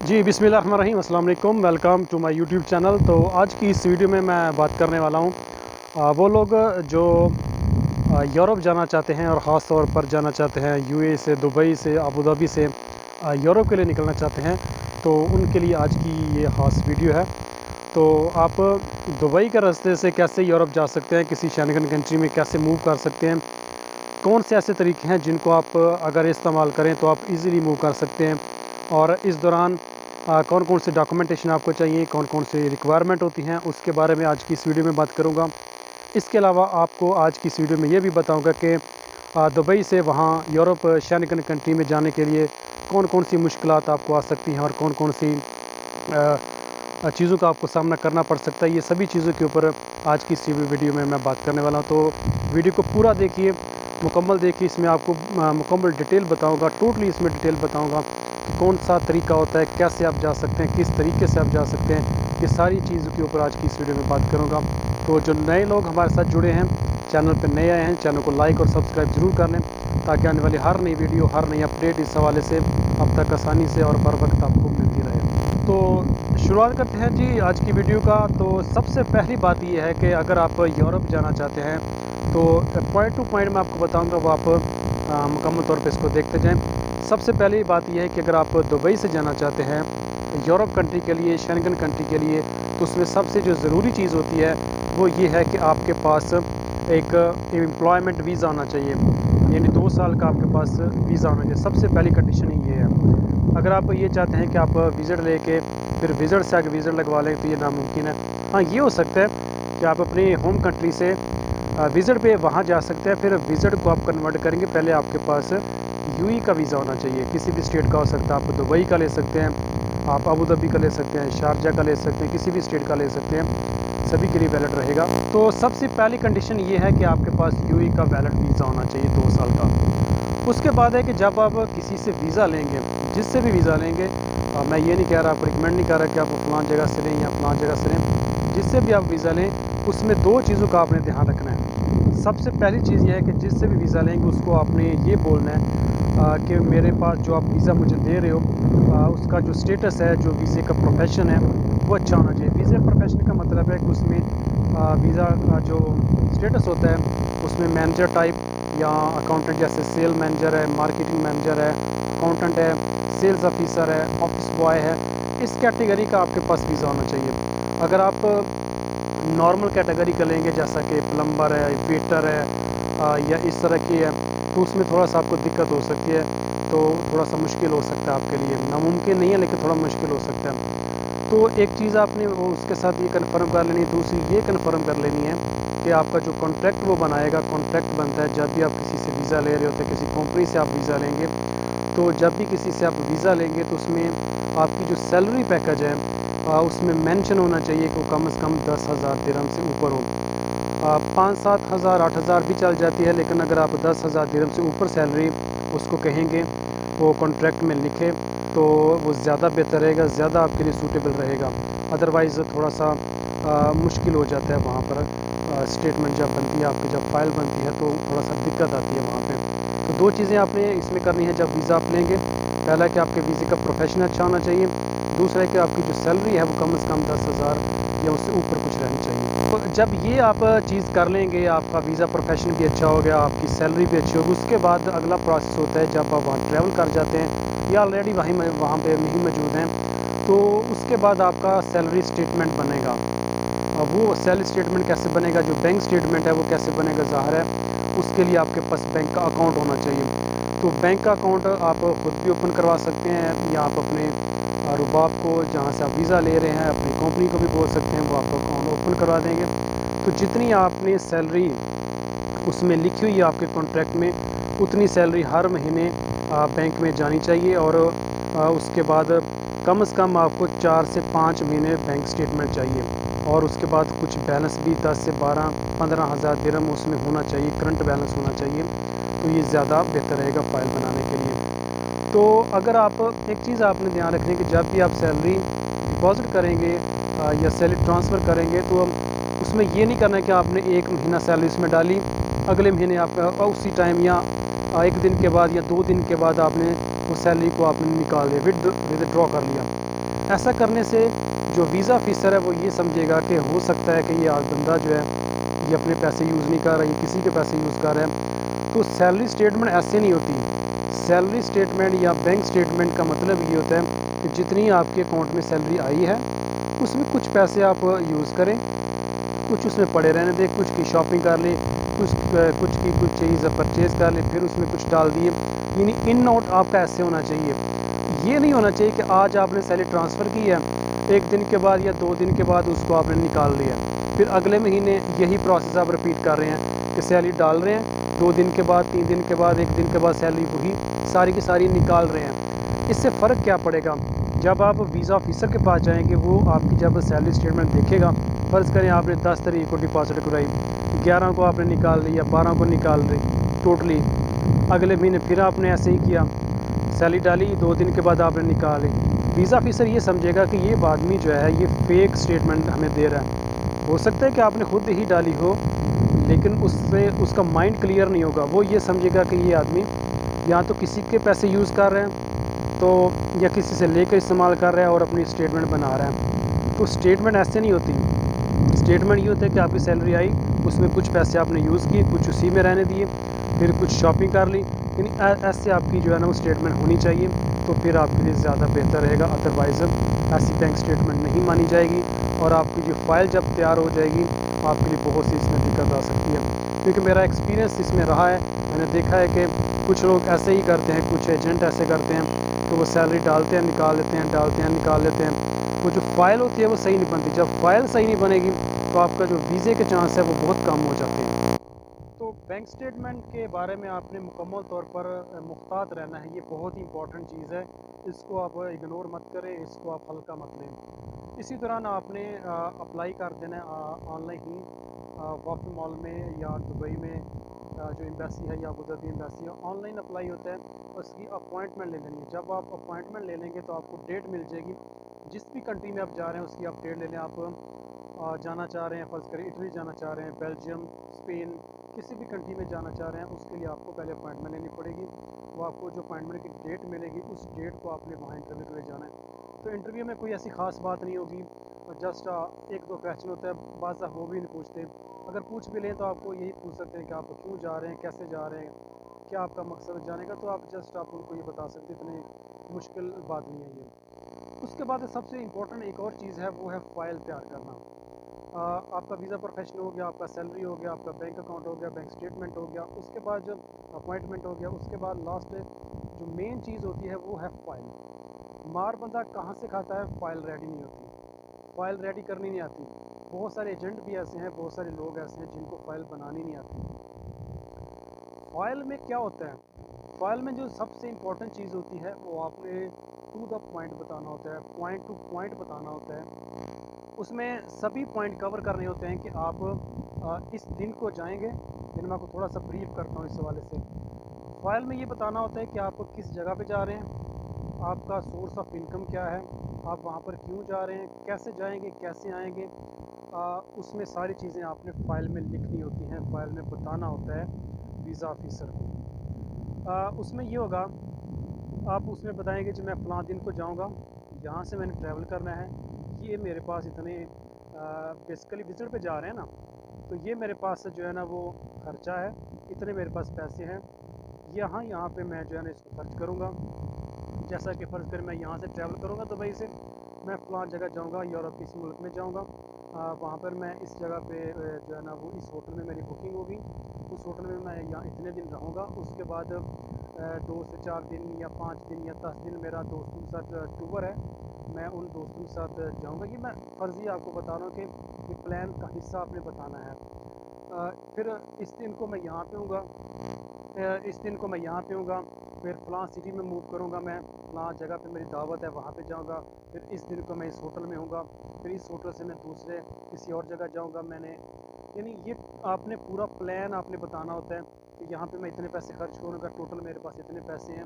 जी, बिस्मिल्लाहिर्रहमानिर्रहीम, अस्सलाम वालेकुम, welcome to my YouTube channel. तो आज की इस वीडियो में मैं बात करने वाला हूँ वो लोग जो यूरोप जाना चाहते हैं और ख़ास तौर पर जाना चाहते हैं यूएई से, दुबई से, अबू धाबी से यूरोप के लिए निकलना चाहते हैं। तो उनके लिए आज की ये ख़ास वीडियो है। तो आप दुबई के रास्ते से कैसे यूरोप जा सकते हैं, किसी शेंगन कंट्री में कैसे मूव कर सकते हैं, कौन से ऐसे तरीके हैं जिनको आप अगर इस्तेमाल करें तो आप इजीली मूव कर सकते हैं, और इस दौरान कौन कौन से डॉक्यूमेंटेशन आपको चाहिए, कौन कौन से रिक्वायरमेंट होती हैं, उसके बारे में आज की इस वीडियो में बात करूंगा। इसके अलावा आपको आज की इस वीडियो में ये भी बताऊंगा कि दुबई से वहाँ यूरोप शेंगन कंट्री में जाने के लिए कौन कौन सी मुश्किलात आपको आ सकती हैं और कौन कौन सी चीज़ों का आपको सामना करना पड़ सकता है। ये सभी चीज़ों के ऊपर आज की इस वीडियो में मैं बात करने वाला हूँ। तो वीडियो को पूरा देखिए, मुकम्मल देखिए। इसमें आपको मुकम्मल डिटेल बताऊंगा, टोटली इसमें डिटेल बताऊंगा कि कौन सा तरीका होता है, कैसे आप जा सकते हैं, किस तरीके से आप जा सकते हैं। ये सारी चीज़ों के ऊपर आज की इस वीडियो में बात करूँगा। तो जो नए लोग हमारे साथ जुड़े हैं, चैनल पर नए आए हैं, चैनल को लाइक और सब्सक्राइब ज़रूर कर लें ताकि आने वाली हर नई वीडियो, हर नई अपडेट इस हवाले से अब तक आसानी से और बर वक्त आपको मिलती रहे। तो शुरुआत करते हैं जी आज की वीडियो का। तो सबसे पहली बात यह है कि अगर आप यूरोप जाना चाहते हैं तो पॉइंट टू पॉइंट मैं आपको बताऊंगा, वो आप मुकम्मल तौर पे इसको देखते जाएं। सबसे पहली बात यह है कि अगर आप दुबई से जाना चाहते हैं यूरोप कंट्री के लिए, शेंगन कंट्री के लिए, तो उसमें सबसे जो ज़रूरी चीज़ होती है वो ये है कि आपके पास एक एम्प्लॉयमेंट वीज़ा होना चाहिए, यानी 2 साल का आपके पास वीज़ा होना चाहिए। सबसे पहली कंडीशन ही ये है। अगर आप ये चाहते हैं कि आप विज़िट लेके फिर विज़िट से आगे विज़िट लगवा लें तो ये नामुमकिन है। हाँ, ये हो सकता है कि आप अपनी होम कंट्री से विज़िट पे वहाँ जा सकते हैं, फिर विज़िट को आप कन्वर्ट करेंगे। पहले आपके पास यूएई का वीज़ा होना चाहिए, किसी भी स्टेट का हो सकता है। आप दुबई का ले सकते हैं, आप अबू धाबी का ले सकते हैं, शारजा का ले सकते हैं, किसी भी स्टेट का ले सकते हैं, सभी के लिए वैलिड रहेगा। तो सबसे पहली कंडीशन ये है कि आपके पास यूएई का वैलिड वीज़ा होना चाहिए 2 साल का। उसके बाद है कि जब आप किसी से वीज़ा लेंगे, जिससे भी वीज़ा लेंगे, मैं ये नहीं कह रहा, आप रिकमेंड नहीं कर रहा कि आप फ़लाँ जगह से लें या फ़लाँ जगह से लें, जिससे भी आप वीज़ा लें उसमें 2 चीज़ों का आपने ध्यान रखना है। सबसे पहली चीज़ ये है कि जिससे भी वीज़ा लेंगे उसको आपने ये बोलना है कि मेरे पास जो आप वीज़ा मुझे दे रहे हो उसका जो स्टेटस है, जो वीज़े का प्रोफेशन है वो अच्छा होना चाहिए। वीज़ा प्रोफेशन का मतलब है कि उसमें वीज़ा का जो स्टेटस होता है उसमें मैनेजर टाइप या अकाउंटेंट, जैसे सेल मैनेजर है, मार्केटिंग मैनेजर है, अकाउंटेंट है, सेल्स ऑफिसर है, ऑफिस बॉय है, इस कैटेगरी का आपके पास वीज़ा होना चाहिए। अगर आप नॉर्मल कैटेगरी का लेंगे जैसा कि प्लम्बर है, वेटर है या इस तरह की है, तो उसमें थोड़ा सा आपको दिक्कत हो सकती है। तो थोड़ा सा मुश्किल हो सकता है आपके लिए, नामुमकिन नहीं है लेकिन थोड़ा मुश्किल हो सकता है। तो एक चीज़ आपने उसके साथ ये कन्फर्म कर लेनी, दूसरी ये कन्फर्म कर लेनी है कि आपका जो कॉन्ट्रैक्ट वो बनाएगा। कॉन्ट्रैक्ट बनता है जब भी आप किसी से वीज़ा ले रहे होते हैं, किसी कंपनी से आप वीज़ा लेंगे, तो जब भी किसी से आप वीज़ा लेंगे तो उसमें आपकी जो सैलरी पैकेज है उसमें मेंशन होना चाहिए कि वो कम से कम 10,000 दिरहम से ऊपर हो। 5-7 हज़ार 8 हज़ार भी चल जाती है, लेकिन अगर आप 10,000 दिरहम से ऊपर सैलरी उसको कहेंगे, वो कॉन्ट्रैक्ट में लिखे, तो वो ज़्यादा बेहतर रहेगा, ज़्यादा आपके लिए सूटेबल रहेगा। अदरवाइज़ थोड़ा सा मुश्किल हो जाता है वहाँ पर। स्टेटमेंट जब बनती है आपकी, जब फाइल बनती है तो थोड़ा सा दिक्कत आती है वहाँ पे। तो 2 चीज़ें आपने इसमें करनी है जब वीज़ा आप लेंगे। पहला कि आपके वीज़े का प्रोफेशन अच्छा होना चाहिए, दूसरा है कि आपकी जो सैलरी है वो कम से कम 10,000 या उससे ऊपर कुछ रहनी चाहिए। तो जब ये आप चीज़ कर लेंगे, आपका वीज़ा प्रोफेशन भी अच्छा हो गया, आपकी सैलरी भी अच्छी होगी, उसके बाद अगला प्रोसेस होता है जब आप वहाँ ट्रैवल कर जाते हैं या ऑलरेडी वहाँ पे नहीं मौजूद हैं, तो उसके बाद आपका सैलरी स्टेटमेंट बनेगा। वो सैलरी स्टेटमेंट कैसे बनेगा, जो बैंक स्टेटमेंट है वो कैसे बनेगा, ज़ाहिर है उसके लिए आपके पास बैंक का अकाउंट होना चाहिए। तो बैंक का अकाउंट आप खुद भी ओपन करवा सकते हैं या आप अपने रुबाब को, जहाँ से आप वीज़ा ले रहे हैं, अपनी कंपनी को भी बोल सकते हैं, वो आपका अकाउंट ओपन करवा देंगे। तो जितनी आपने सैलरी उसमें लिखी हुई है आपके कॉन्ट्रैक्ट में, उतनी सैलरी हर महीने बैंक में जानी चाहिए। और उसके बाद कम से कम आपको 4 से 5 महीने बैंक स्टेटमेंट चाहिए, और उसके बाद कुछ बैलेंस भी 10 से 12-15 हज़ार दिरहम उसमें होना चाहिए, करंट बैलेंस होना चाहिए। तो ये ज़्यादा बेहतर रहेगा फ़ाइल बनाने के लिए। तो अगर आप एक चीज़ आपने ध्यान रखनी है कि जब भी आप सैलरी डिपॉज़िट करेंगे या सैलरी ट्रांसफ़र करेंगे, तो उसमें ये नहीं करना है कि आपने 1 महीना सैलरी उसमें डाली, अगले महीने आपका उसी टाइम या 1 दिन के बाद या 2 दिन के बाद आपने उस सैलरी को आपने निकाल दिया, विदड्रॉ कर लिया। ऐसा करने से जो वीज़ा ऑफिसर है वो ये समझेगा कि हो सकता है कि ये बंदा जो है ये अपने पैसे यूज़ नहीं कर रहा, ये किसी के पैसे यूज़ कर रहा है। तो सैलरी स्टेटमेंट ऐसे नहीं होती। सैलरी स्टेटमेंट या बैंक स्टेटमेंट का मतलब ये होता है कि जितनी आपके अकाउंट में सैलरी आई है उसमें कुछ पैसे आप यूज़ करें, कुछ उसमें पड़े रहने दें, कुछ की शॉपिंग कर ले, कुछ की कुछ चीज़ परचेज़ कर ले, फिर उसमें कुछ डाल दिए। यानी इन आउट आपका ऐसे होना चाहिए। ये नहीं होना चाहिए कि आज आपने सैलरी ट्रांसफ़र की है, 1 दिन के बाद या 2 दिन के बाद उसको आपने निकाल लिया, फिर अगले महीने यही प्रोसेस आप रिपीट कर रहे हैं कि सैलरी डाल रहे हैं, 2 दिन के बाद, 3 दिन के बाद, 1 दिन के बाद सैलरी वही सारी की सारी निकाल रहे हैं। इससे फ़र्क क्या पड़ेगा? जब आप वीज़ा ऑफिसर के पास जाएँगे, वो आपकी जब सैलरी स्टेटमेंट देखेगा, फ़र्ज़ करें आपने 10 तारीख को डिपॉज़िट कराई, 11 को आपने निकाल ली या 12 को निकाल ली टोटली, अगले महीने फिर आपने ऐसे ही किया, सैलरी डाली, 2 दिन के बाद आपने निकाली। वीज़ा ऑफिसर ये समझेगा कि ये आदमी जो है ये फ़ेक स्टेटमेंट हमें दे रहा है। हो सकता है कि आपने खुद ही डाली हो, लेकिन उससे उसका माइंड क्लियर नहीं होगा। वो ये समझेगा कि ये आदमी या तो किसी के पैसे यूज़ कर रहे हैं, तो या किसी से लेकर इस्तेमाल कर रहा है और अपनी स्टेटमेंट बना रहा है। तो स्टेटमेंट ऐसे नहीं होती। स्टेटमेंट ये होता है कि आपकी सैलरी आई, उसमें कुछ पैसे आपने यूज़ किए, कुछ उसी में रहने दिए, फिर कुछ शॉपिंग कर ली। यानी ऐसे आपकी जो है ना वो स्टेटमेंट होनी चाहिए, तो फिर आपके लिए ज़्यादा बेहतर रहेगा। अदरवाइज़ ऐसी बैंक स्टेटमेंट नहीं मानी जाएगी और आपकी जो फ़ाइल जब तैयार हो जाएगी, आपके लिए बहुत सी इसमें दिक्कत आ सकती है। क्योंकि मेरा एक्सपीरियंस इसमें रहा है, मैंने देखा है कि कुछ लोग ऐसे ही करते हैं, कुछ एजेंट ऐसे करते हैं, तो वो सैलरी डालते हैं, निकाल लेते हैं, डालते हैं, निकाल लेते हैं। वो जो फ़ाइल होती है वो सही नहीं बनती। जब फ़ाइल सही नहीं बनेगी तो आपका जो वीज़े के चांस है वो बहुत कम हो जाते हैं। तो बैंक स्टेटमेंट के बारे में आपने मुकम्मल तौर पर मुहतात रहना है। ये बहुत ही इंपॉर्टेंट चीज़ है, इसको आप इग्नोर मत करें, इसको आप हल्का मत लें। इसी दौरान आपने अप्लाई कर देना है ऑनलाइन ही, वाफी मॉल में या दुबई में जो एम्बेसी है या अबू धाबी एम्बेसी है, ऑनलाइन अप्लाई होता है। उसकी अपॉइंटमेंट ले लेनी है। जब आप अपॉइंटमेंट ले लेंगे तो आपको डेट मिल जाएगी। जिस भी कंट्री में आप जा रहे हैं उसकी आप डेट ले लें। आप जाना चाह रहे हैं, फ़र्ज़ करें इटली जाना चाह रहे हैं, बेल्जियम, स्पेन, किसी भी कंट्री में जाना चाह रहे हैं, उसके लिए आपको पहले अपॉइंटमेंट लेनी पड़ेगी। वो आपको जो अपॉइंटमेंट की डेट मिलेगी उस डेट को आपने वहाँ इंटरव्यू के लिए जाना है। तो इंटरव्यू में कोई ऐसी ख़ास बात नहीं होगी, जस्ट 1-2 क्वेश्चन होता है, बाज़ वो भी नहीं पूछते। अगर पूछ भी लें तो आपको यही पूछ सकते हैं कि आप क्यों जा रहे हैं, कैसे जा रहे हैं, क्या आपका मकसद है जाने का, तो आप जस्ट आप उनको ये बता सकते हैं। इतनी मुश्किल बात नहीं है ये। उसके बाद सबसे इम्पोर्टेंट एक और चीज़ है, वो है फ़ाइल तैयार करना। आपका वीज़ा प्रोफेशन हो गया, आपका सैलरी हो गया, आपका बैंक अकाउंट हो गया, बैंक स्टेटमेंट हो गया, उसके बाद जब अपॉइंटमेंट हो गया, उसके बाद लास्ट जो मेन चीज़ होती है वो है फ़ाइल। मार बंदा कहाँ से खाता है? फ़ाइल रेडी नहीं होती, फ़ाइल रेडी करनी नहीं आती। बहुत सारे एजेंट भी ऐसे हैं, बहुत सारे लोग ऐसे हैं जिनको फ़ाइल बनानी नहीं आती। फ़ाइल में क्या होता है? फ़ाइल में जो सबसे इम्पोर्टेंट चीज़ होती है वो आपने टू द पॉइंट बताना होता है, पॉइंट टू पॉइंट बताना होता है। उसमें सभी पॉइंट कवर करने होते हैं कि आप इस दिन को जाएँगे। लेकिन मैं आपको थोड़ा-सा ब्रीफ़ करता हूँ इस हवाले से। फ़ाइल में ये बताना होता है कि आप किस जगह पे जा रहे हैं, आपका सोर्स ऑफ इनकम क्या है, आप वहाँ पर क्यों जा रहे हैं, कैसे जाएँगे, कैसे आएँगे। उसमें सारी चीज़ें आपने फ़ाइल में लिखनी होती हैं, फ़ाइल में बताना होता है वीज़ा ऑफ़िसर को। उसमें ये होगा, आप उसमें बताएँगे जी मैं फ़लाँ दिन को जाऊँगा, यहाँ से मैंने ट्रैवल करना है, ये मेरे पास इतने बेसिकली विज़िट पे जा रहे हैं ना, तो ये मेरे पास जो है ना वो खर्चा है, इतने मेरे पास पैसे हैं, यहाँ पे मैं जो है ना इसको खर्च करूँगा। जैसा कि फ़र्ज़ करें मैं यहाँ से ट्रैवल करूँगा दुबई से, मैं फ़लाँ जगह जाऊँगा, यूरोप किसी मुल्क में जाऊँगा, वहाँ पर मैं इस जगह पे जो है ना वो इस होटल में मेरी बुकिंग होगी, उस होटल में मैं यहाँ इतने दिन रहूँगा। उसके बाद 2 से 4 दिन या 5 दिन या 10 दिन मेरा दोस्तों के साथ टूर है, मैं उन दोस्तों के साथ जाऊँगा। ये मैं फ़र्ज़ी आपको बता रहा हूँ कि ये प्लान का हिस्सा आपने बताना है। फिर इस दिन को मैं यहाँ पे हूँगा, इस दिन को मैं यहाँ पे हूँगा, फिर फ़लाँ सिटी में मूव करूँगा, मैं फ़लाँ जगह पे मेरी दावत है वहाँ पे जाऊँगा, फिर इस दिन को मैं इस होटल में हूँगा, फिर इस होटल से मैं दूसरे किसी और जगह जाऊँगा। मैंने यानी ये आपने पूरा प्लान आपने बताना होता है कि यहाँ पे मैं इतने पैसे खर्च करूँगा, टोटल मेरे पास इतने पैसे हैं।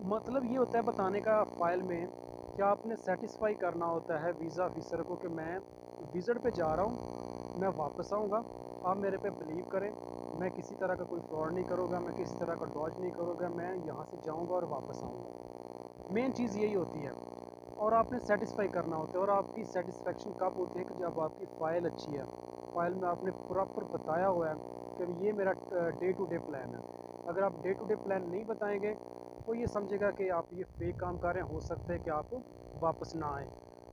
मतलब ये होता है बताने का फ़ाइल में कि आपने सेटिस्फाई करना होता है वीज़ा ऑफ़िसर को कि मैं विज़िट पे जा रहा हूँ, मैं वापस आऊँगा, आप मेरे पे बिलीव करें, मैं किसी तरह का कोई फ्रॉड नहीं करूँगा, मैं किसी तरह का डॉज नहीं करूँगा, मैं यहाँ से जाऊँगा और वापस आऊँगा। मेन चीज़ यही होती है। और आपने सेटिस्फाई करना होता है। और आपकी सेटिस्फेक्शन कब होती है कि जब आपकी फ़ाइल अच्छी है, फ़ाइल में आपने प्रॉपर बताया हुआ है कि ये मेरा डे टू डे प्लान है। अगर आप डे टू डे प्लान नहीं बताएंगे तो ये समझेगा कि आप ये फेक काम कर रहे हैं, हो सकता है कि आप वापस ना आएँ।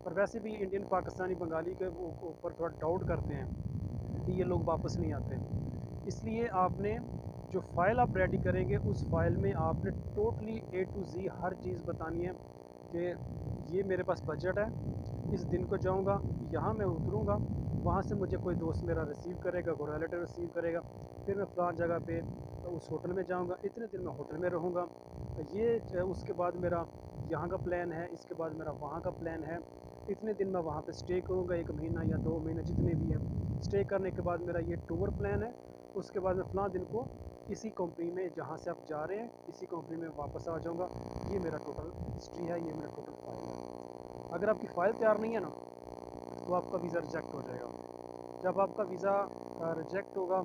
और वैसे भी इंडियन, पाकिस्तानी, बंगाली के ऊपर थोड़ा डाउट करते हैं कि ये लोग वापस नहीं आते। इसलिए आपने जो फ़ाइल आप रेडी करेंगे उस फ़ाइल में आपने टोटली ए टू ज़ी हर चीज़ बतानी है कि ये मेरे पास बजट है, इस दिन को जाऊँगा, यहाँ मैं उतरूँगा, वहाँ से मुझे कोई दोस्त मेरा रिसीव करेगा, कोई रिलेटिव रिसीव करेगा, फिर मैं फ़लाँ जगह पे उस होटल में जाऊँगा, इतने दिन मैं होटल में रहूँगा। उसके बाद मेरा यहाँ का प्लान है, इसके बाद मेरा वहाँ का प्लान है, इतने दिन मैं वहाँ पे स्टे करूँगा, 1 महीना या 2 महीने जितने भी हैं। स्टे करने के बाद मेरा ये टूर प्लान है, उसके बाद मैं फ़लाँ दिन को इसी कंपनी में जहाँ से आप जा रहे हैं, इसी कंपनी में वापस आ जाऊँगा। ये मेरा टोटल हिस्ट्री है, ये मेरा टोटल फ़ाइल है। अगर आपकी फ़ाइल तैयार नहीं है ना, तो आपका वीज़ा रिजेक्ट हो जाएगा। जब आपका वीज़ा रिजेक्ट होगा,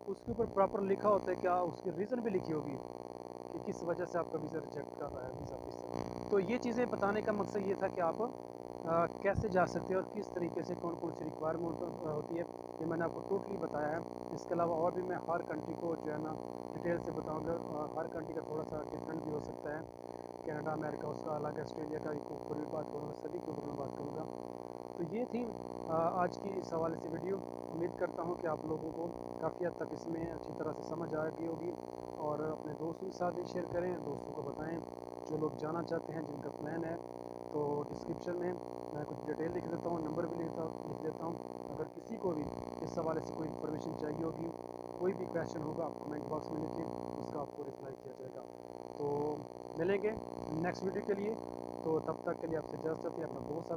उसके ऊपर प्रॉपर लिखा होता है, क्या उसकी रीज़न भी लिखी होगी कि किस वजह से आपका वीज़ा रिजेक्ट कर रहा है, वीज़ा ऑफिसर। तो ये चीज़ें बताने का मकसद ये था कि आप कैसे जा सकते हैं और किस तरीके से कौन कौन सी रिक्वायरमेंट होती है, ये मैंने आपको टोटली बताया है। इसके अलावा और भी मैं हर कंट्री को जो है ना डिटेल से बताऊंगा। हर कंट्री का थोड़ा सा डिफरेंट भी हो सकता है, कनाडा, अमेरिका उसका अलग है, ऑस्ट्रेलिया का ऊपर भी बात करूँगा, सभी के ऊपर मैं बात करूँगा। तो ये थी आज की इस हवाले से वीडियो। उम्मीद करता हूँ कि आप लोगों को काफ़ी हद तक इसमें अच्छी तरह से समझ आ गई होगी, और अपने दोस्तों के साथ भी शेयर करें, दोस्तों को बताएं जो लोग जाना चाहते हैं, जिनका प्लान है। तो डिस्क्रिप्शन में मैं कुछ डिटेल लिख देता हूँ, नंबर भी लिख देता हूँ। अगर किसी को भी इस हवाले से कोई इन्फॉर्मेशन चाहिए होगी, कोई भी क्वेश्चन होगा, आप कमेंट बॉक्स में लिखिए, उसका आपको रिप्लाई किया जाएगा। तो मिलेंगे नेक्स्ट वीडियो के लिए। तो तब तक के लिए आपसे इजाज़त है, अपना बहुत